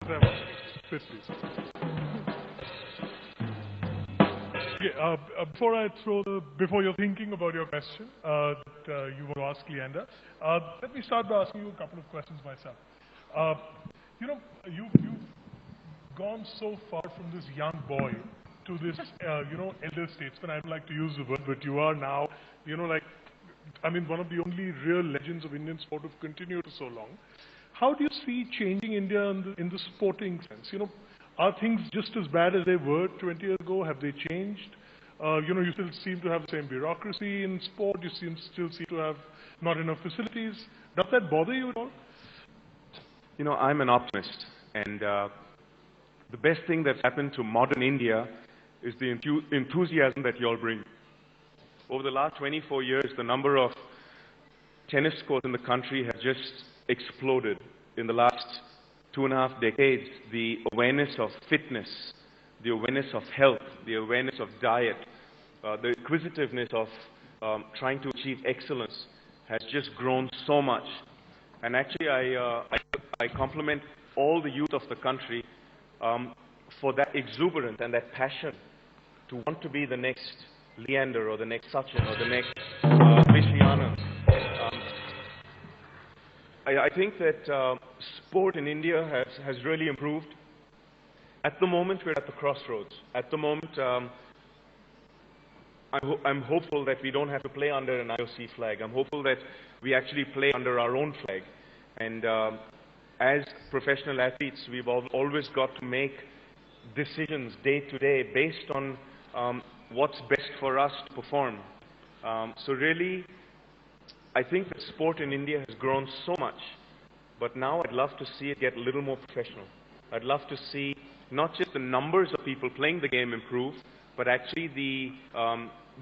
Sit, please. Okay, before you're thinking about your question that you want to ask Leander, let me start by asking you a couple of questions myself. You've gone so far from this young boy to this, elder statesman. I don't like to use the word, but you are now, one of the only real legends of Indian sport who've continued so long. How do you see changing India in the sporting sense? Are things just as bad as they were 20 years ago? Have they changed? You still seem to have the same bureaucracy in sport. You still seem to have not enough facilities. Does that bother you at all? I'm an optimist, and the best thing that's happened to modern India is the enthusiasm that you all bring. Over the last 24 years, the number of tennis courts in the country has just exploded. In the last 2.5 decades, the awareness of fitness, the awareness of health, the awareness of diet, the inquisitiveness of trying to achieve excellence has just grown so much. And actually, I compliment all the youth of the country for that exuberance and that passion to want to be the next Leander or the next Sachin or the next Vishyana. I think that sport in India has really improved. At the moment, we're at the crossroads. At the moment, I'm hopeful that we don't have to play under an IOC flag. I'm hopeful that we actually play under our own flag. And as professional athletes, we've always got to make decisions day to day based on what's best for us to perform. So really, I think that sport in India has grown so much, but now I'd love to see it get a little more professional. I'd love to see not just the numbers of people playing the game improve, but actually the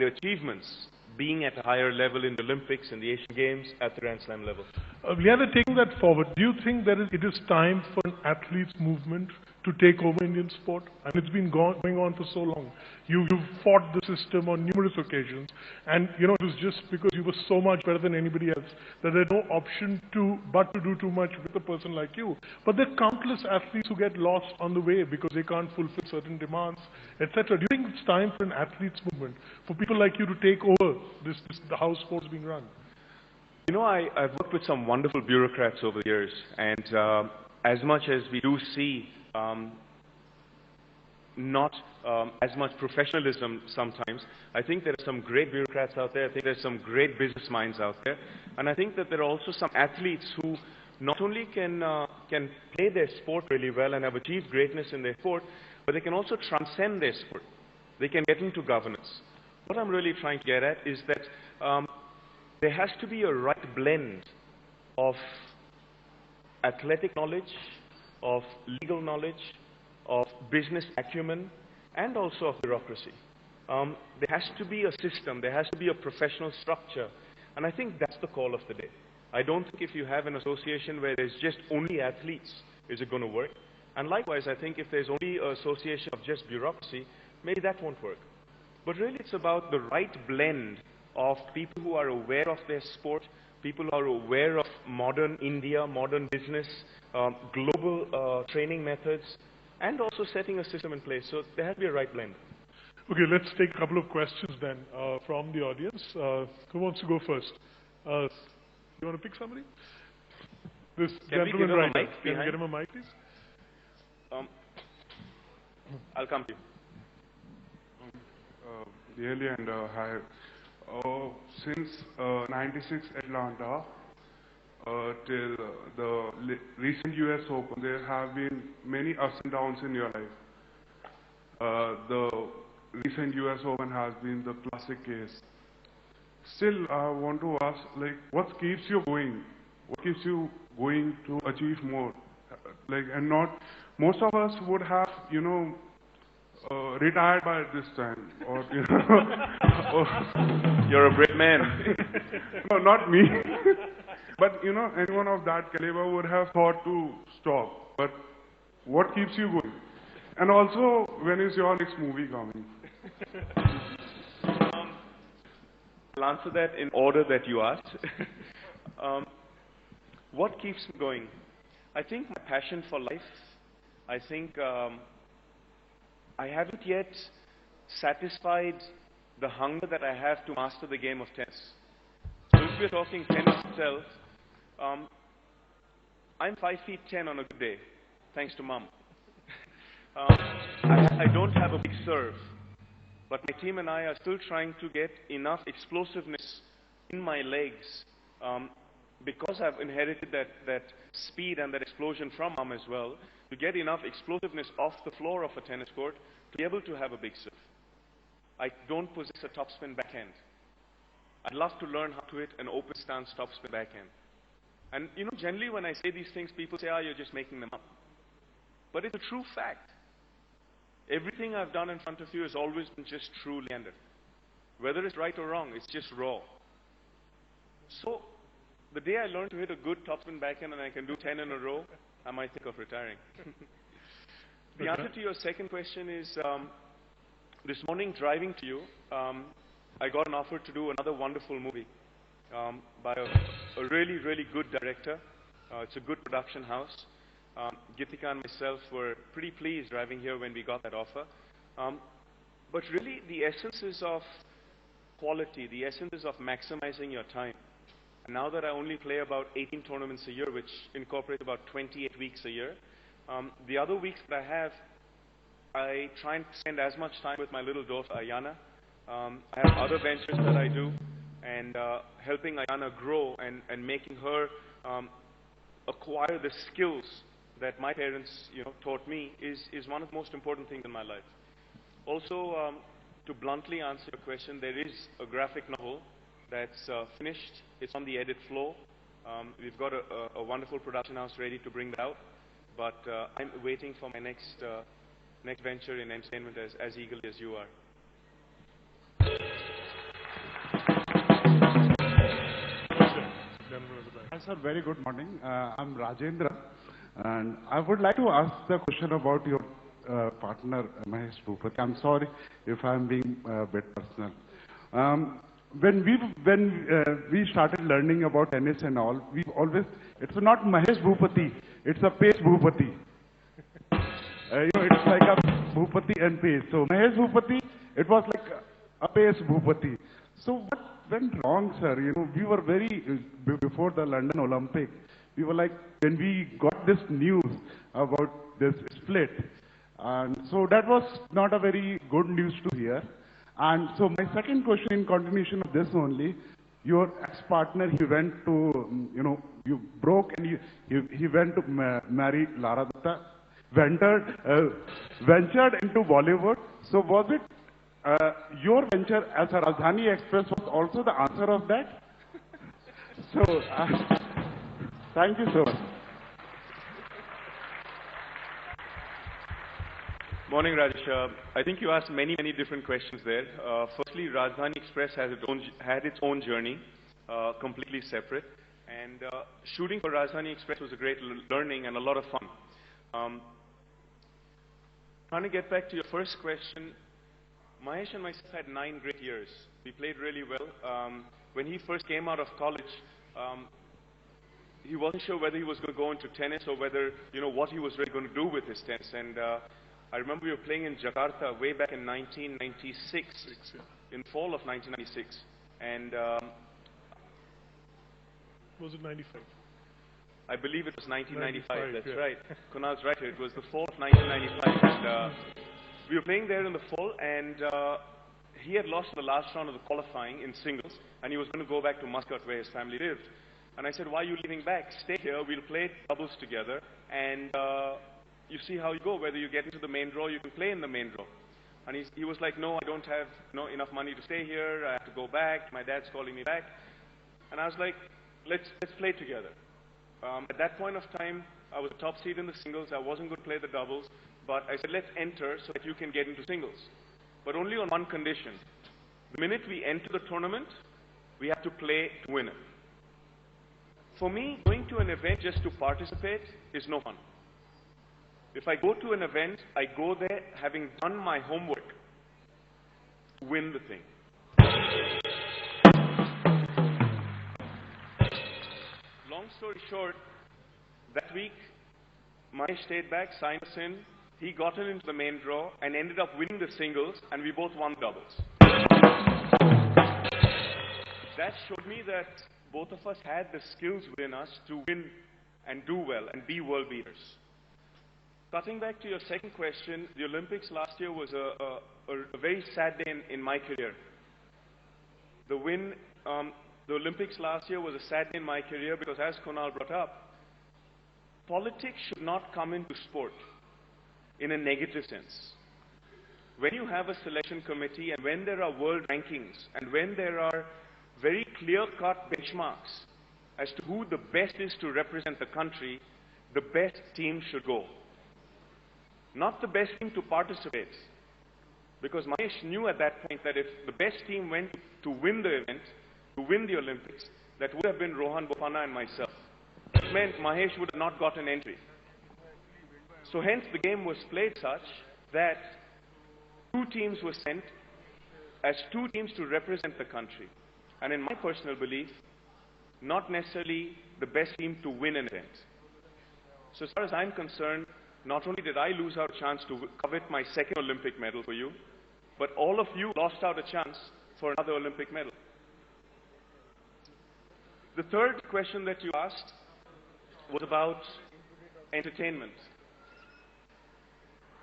achievements being at a higher level in the Olympics and the Asian Games at the Grand Slam level. Leander, taking that forward, do you think that it is time for an athletes movement to take over Indian sport? And it's been going on for so long. You've fought the system on numerous occasions, and it was just because you were so much better than anybody else that there's no option but to do too much with a person like you. But there are countless athletes who get lost on the way because they can't fulfill certain demands, etc. Do you think it's time for an athletes movement, for people like you to take over the how sports being run? I've worked with some wonderful bureaucrats over the years, and as much as we do see not as much professionalism sometimes, I think there are some great bureaucrats out there. I think there's some great business minds out there, and I think that there are also some athletes who not only can play their sport really well and have achieved greatness in their sport, but they can also transcend their sport. They can get into governance. What I'm really trying to get at is that there has to be a right blend of athletic knowledge, of legal knowledge, of business acumen, and also of bureaucracy. There has to be a system, there has to be a professional structure, and I think that's the call of the day. I don't think if you have an association where there's just only athletes, is it going to work? And likewise, I think if there's only an association of just bureaucracy, maybe that won't work. But really it's about the right blend of people who are aware of their sport, people who are aware of modern India, modern business, global training methods, and also setting a system in place. So there has to be a right blend. Okay, let's take a couple of questions then from the audience. Who wants to go first? You want to pick somebody? This gentleman right here. Can you get him a mic, please? I'll come to you. Really, and hi. Since 96 Atlanta till the recent US Open, there have been many ups and downs in your life. The recent US Open has been the classic case. Still, I want to ask, what keeps you going? What keeps you going to achieve more? And not, most of us would have, retired by this time, or You're a brave man. No, not me. But anyone of that caliber would have thought to stop. But what keeps you going? And also, when is your next movie coming? I'll answer that in order that you asked. What keeps me going? I think my passion for life, I think I haven't yet satisfied the hunger that I have to master the game of tennis. So if we're talking tennis itself, I'm 5'10" on a good day, thanks to Mom. I don't have a big serve, but my team and I are still trying to get enough explosiveness in my legs because I've inherited that speed and that explosion from Mom as well, to get enough explosiveness off the floor of a tennis court to be able to have a big serve. I don't possess a topspin backhand. I'd love to learn how to hit an open stance topspin backhand. And you know, generally when I say these things, people say, you're just making them up. But it's a true fact. Everything I've done in front of you has always been just true, Leander. Whether it's right or wrong, it's just raw. So, the day I learn to hit a good topspin backhand and I can do 10 in a row, I might think of retiring. The answer to your second question is, this morning driving to you, I got an offer to do another wonderful movie by a really, really good director. It's a good production house. Gitika and myself were pretty pleased driving here when we got that offer. But really, the essence is of quality, the essence is of maximizing your time. And now that I only play about 18 tournaments a year, which incorporate about 28 weeks a year, the other weeks that I have, I try and spend as much time with my little daughter, Ayana. I have other ventures that I do, and helping Ayana grow and making her acquire the skills that my parents, taught me is one of the most important things in my life. Also, to bluntly answer your question, there is a graphic novel that's finished. It's on the edit floor. We've got a wonderful production house ready to bring that out, but I'm waiting for my next venture in entertainment as eagerly as you are. Hi sir, very good morning. I'm Rajendra, and I would like to ask the question about your partner Mahesh Bhupathi. I'm sorry if I'm being a bit personal. When we started learning about tennis and all, we always, it's not Mahesh Bhupathi, it's a Paes Bhupathi. It's like a Bhupathi and Paes. So Mahesh Bhupathi, it was like a Paes Bhupathi. So what went wrong, sir? We were before the London Olympic, we were like, when we got this news about this split, and so that was not a very good news to hear. And so my second question in continuation of this only, your ex-partner, he went to, you broke and he went to marry Lara Dutta, ventured into Bollywood. So was it your venture as a Rajdhani Express was also the answer of that? So, thank you so much. Morning, Rajesh. I think you asked many, many different questions there. Firstly, Rajdhani Express had its own journey, completely separate. And shooting for Rajdhani Express was a great learning and a lot of fun. Trying to get back to your first question, Mahesh and myself had 9 great years. We played really well. When he first came out of college, he wasn't sure whether he was going to go into tennis or whether, what he was really going to do with his tennis. And I remember we were playing in Jakarta way back in 1996, in fall of 1996. And was it 95? I believe it was 1995, that's yeah. right. Kunal's right here. It was the fall of 1995. And we were playing there in the fall, and he had lost the last round of the qualifying in singles, and he was going to go back to Muscat where his family lived. And I said, why are you leaving back? Stay here, we'll play doubles together, and you see how you go. Whether you get into the main draw, you can play in the main draw. And he was like, no, I don't have enough money to stay here, I have to go back, my dad's calling me back. And I was like, let's play together. At that point of time, I was top seed in the singles, I wasn't going to play the doubles, but I said, let's enter so that you can get into singles. But only on one condition. The minute we enter the tournament, we have to play to win it. For me, going to an event just to participate is no fun. If I go to an event, I go there having done my homework to win the thing. Long story short, that week Mahesh stayed back, signed us in. He got into the main draw and ended up winning the singles, and we both won doubles. That showed me that both of us had the skills within us to win and do well and be world beaters. Cutting back to your second question, the Olympics last year was a very sad day in my career. The Olympics last year was a sad day in my career because, as Kunal brought up, politics should not come into sport in a negative sense. When you have a selection committee and when there are world rankings and when there are very clear-cut benchmarks as to who the best is to represent the country, the best team should go. Not the best team to participate. Because Mahesh knew at that point that if the best team went to win the event, to win the Olympics, that would have been Rohan Bopanna and myself. It meant Mahesh would have not got an entry. So hence the game was played such that two teams were sent as two teams to represent the country. And in my personal belief, not necessarily the best team to win an event. So as far as I'm concerned, not only did I lose out a chance to covet my second Olympic medal for you, but all of you lost out a chance for another Olympic medal. The third question that you asked was about entertainment.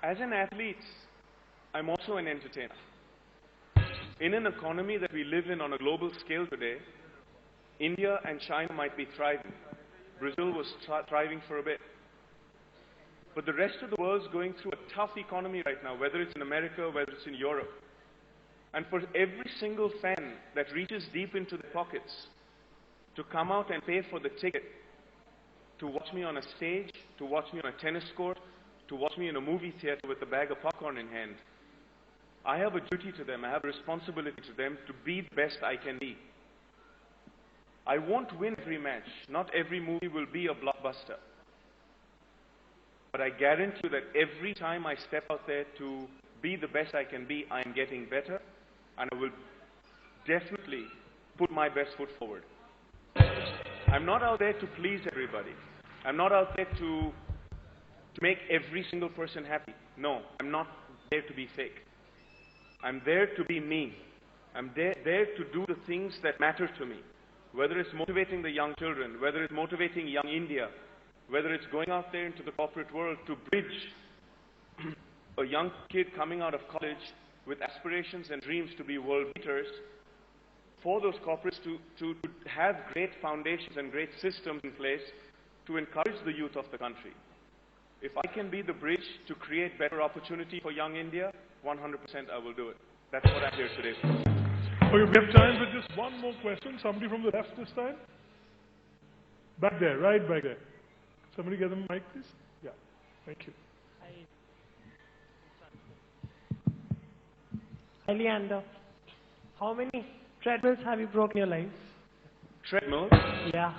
As an athlete, I'm also an entertainer. In an economy that we live in on a global scale today, India and China might be thriving. Brazil was thriving for a bit. But the rest of the world is going through a tough economy right now, whether it's in America, whether it's in Europe. And for every single fan that reaches deep into their pockets to come out and pay for the ticket, to watch me on a stage, to watch me on a tennis court, to watch me in a movie theater with a bag of popcorn in hand, I have a duty to them, I have a responsibility to them to be the best I can be. I won't win every match. Not every movie will be a blockbuster. But I guarantee you that every time I step out there to be the best I can be, I am getting better, and I will definitely put my best foot forward. I'm not out there to please everybody. I'm not out there to make every single person happy. No, I'm not there to be fake. I'm there to be me. I'm there to do the things that matter to me. Whether it's motivating the young children, whether it's motivating young India, whether it's going out there into the corporate world to bridge a young kid coming out of college with aspirations and dreams to be world beaters, for those corporates to have great foundations and great systems in place to encourage the youth of the country. If I can be the bridge to create better opportunity for young India, 100% I will do it. That's what I'm here today for. Okay, we have time for just one more question. Somebody from the left this time? Back there, right back there. Somebody get them mic, please? Yeah, thank you. Hi, Leander. How many treadmills have you broken in your life? Treadmill? Yeah.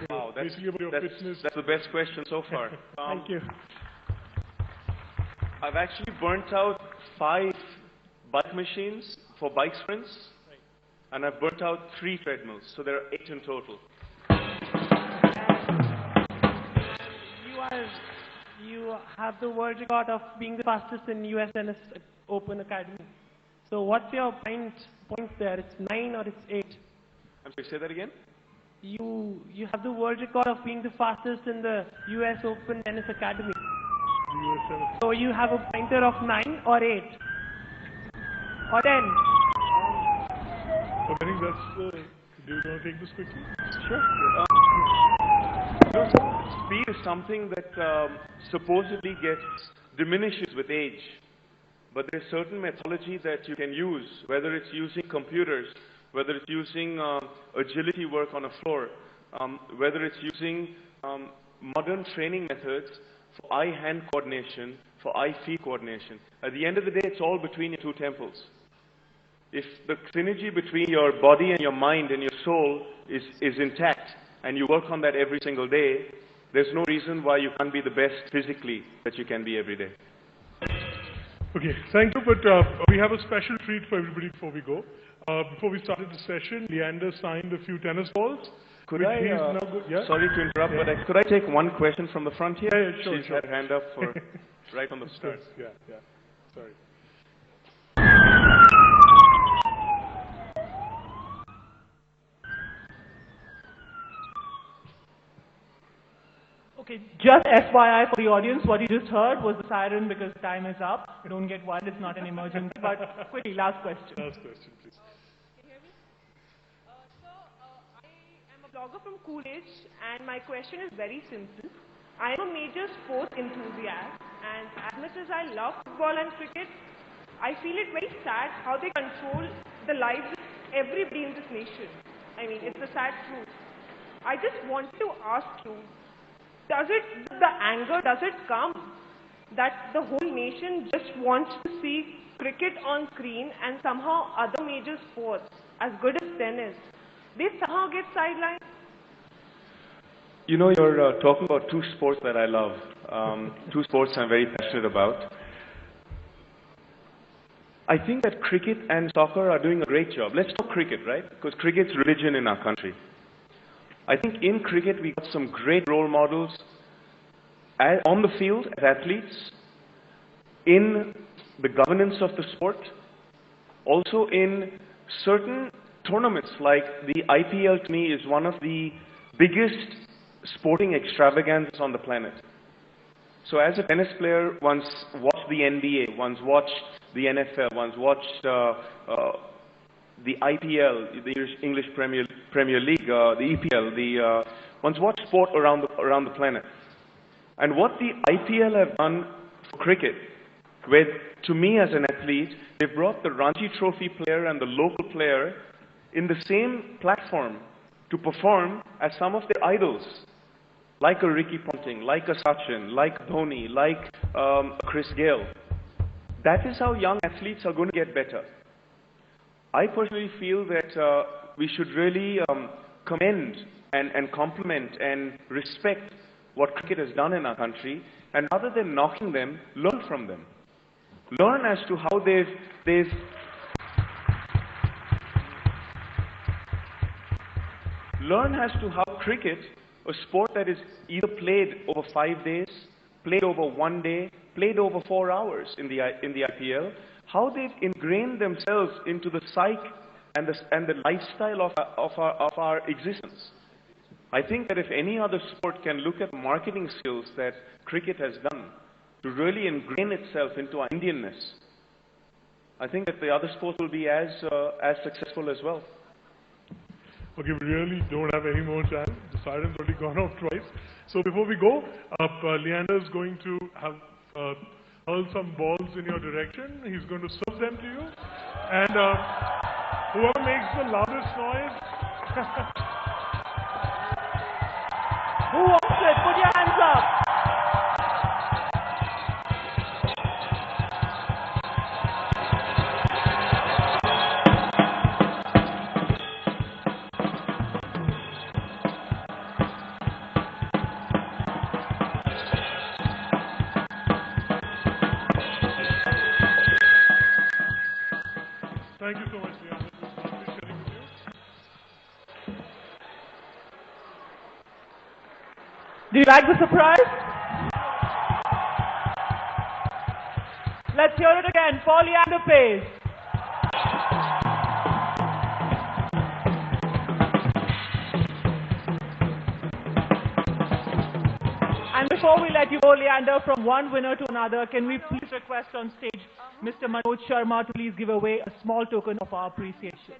Wow, Basically about your fitness. that's the best question so far. Thank you. I've actually burnt out 5 bike machines for bike sprints, and I've burnt out 3 treadmills, so there are 8 in total. You have the world record of being the fastest in US Tennis Open Academy. So what's your point there? It's 9 or it's 8? I'm sorry, say that again? You have the world record of being the fastest in the US Open Tennis Academy. So you have a pointer of 9 or 8? Or 10? I think that's do you want to take this quickly? Sure. Speed is something that supposedly diminishes with age. But there's certain methodology that you can use, whether it's using computers, whether it's using agility work on a floor, whether it's using modern training methods for eye-hand coordination, for eye-feet coordination. At the end of the day, it's all between your 2 temples. If the synergy between your body and your mind and your soul is intact, and you work on that every single day, there's no reason why you can't be the best physically that you can be every day. Okay, thank you, but we have a special treat for everybody before we go. Before we started the session, Leander signed a few tennis balls, Could which I, he is now yeah? sorry to interrupt, Yeah. but could I take one question from the front here? Yeah, sure, She's sure. had her hand up for right on the start. Yeah, yeah. Sorry. Okay, just FYI for the audience, what you just heard was the siren because time is up. You don't get wild, it's not an emergency. But quickly, last question. Last question, please. Can you hear me? I am a blogger from Coolidge, and my question is very simple. I am a major sports enthusiast, and as much as I love football and cricket, I feel it very sad how they control the lives of everybody in this nation. I mean, it's a sad truth. I just want to ask you, the anger, does it come that the whole nation just wants to see cricket on screen and somehow other major sports, as good as tennis, they somehow get sidelined? You know, you're talking about two sports that I love, two sports I'm very passionate about. I think that cricket and soccer are doing a great job. Let's talk cricket, right? Because cricket's religion in our country. I think in cricket we got some great role models on the field as athletes, in the governance of the sport, also in certain tournaments like the IPL. To me is one of the biggest sporting extravaganzas on the planet. So as a tennis player, once watched the NBA, once watched the NFL, once watched the IPL, the English Premier League, the EPL, once watched sport around the planet. And what the IPL have done for cricket, where to me as an athlete, they brought the Ranji Trophy player and the local player in the same platform to perform as some of their idols, like a Ricky Ponting, like a Sachin, like Dhoni, like Chris Gayle. That is how young athletes are going to get better. I personally feel that we should really commend and compliment and respect what cricket has done in our country, and rather than knocking them, learn from them. Learn as to how learn as to how cricket, a sport that is either played over 5 days, played over 1 day, played over 4 hours in the IPL, how they've ingrained themselves into the psyche and the lifestyle of our existence. I think that if any other sport can look at marketing skills that cricket has done to really ingrain itself into our Indianness, I think that the other sports will be as successful as well. Okay, we really don't have any more time. The siren's already gone off twice. So before we go, Leander is going to have hurl some balls in your direction. He's going to serve them to you. And whoever makes the loudest noise... Who wants it? Put your hands up. Thank you so much, Leander. It was lovely sharing with you. Do you like the surprise? Let's hear it again for Leander Paes. And before we let you go, Leander, from one winner to another, can we please request on stage Mr. Manoj Sharma to please give away a small token of our appreciation?